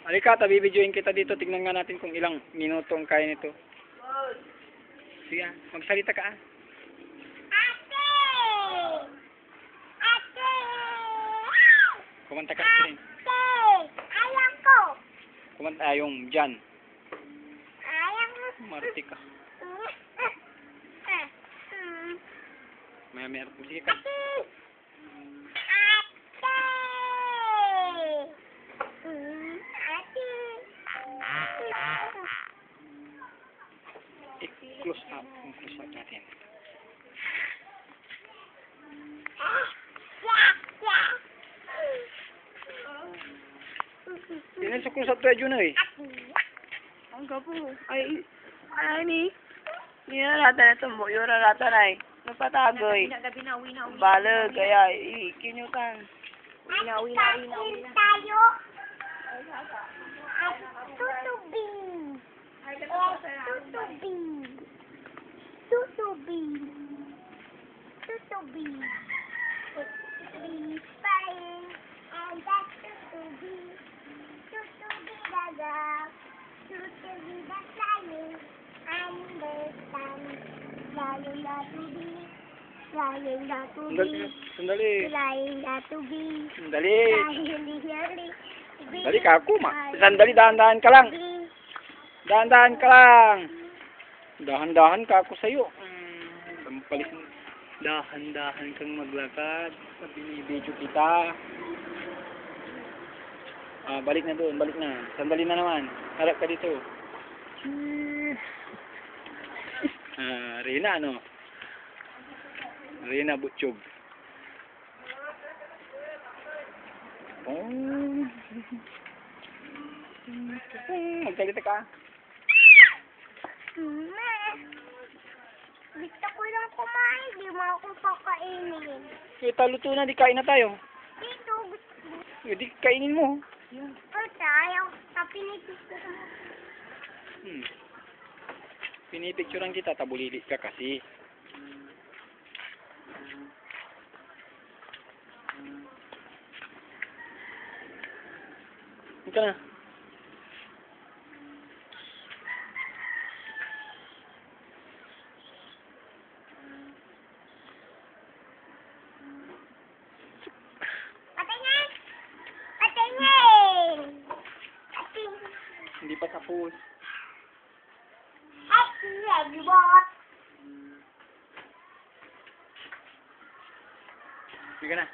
Halika, tabibidyoin kita dito. Tignan nga natin kung ilang minuto ang kaya nito. Sige, magsalita ka ah. Ate! Ate! Kumanta ka rin. Ate! Ayaw ko! Kumanta yung dyan. Ayaw ko. Marti ka. Maya sige ka. Ate! I-close up. Close up natin. Yan sa close up tayo dyan eh. Ang gapo. Ay ni. Niya rata na tumbo. Yura rata na eh. Napatagoy. Balag. Kaya ikinyutan. Tayo. Tutubing. Tutubing. Tutubing. Tutubing. Tutubing. Flying. And that's tutubing. Tutubing daga. Tutubing the flying. And the sun. Flying the tubing. Flying the tubing. Sandali. Flying the tubing. Sandali. Flying. Sandali ka ako Sandali, dahan-dahan ka lang. Dahan-dahan ka lang. Dahan-dahan ka ako sa'yo. Pampalis. Dahan-dahan kang maglakad. Binibidyo kita. Balik na doon. Balik na. Sandali na naman. Harap ka dito. Rina, ano? Rina Butchog. Oh. Magsalita ka. Gusto ko lang kumain, di mo ako pakainin. Kita luto na, di kain na tayo. Dito, gusto ko. Di kainin mo. Ayaw, kapinipis ko lang. Pinipicturean kita, tabulili ka kasi. Ika na. Patingin! Patingin! Patingin! Hindi pa tapos. Ay, bot! Ika na.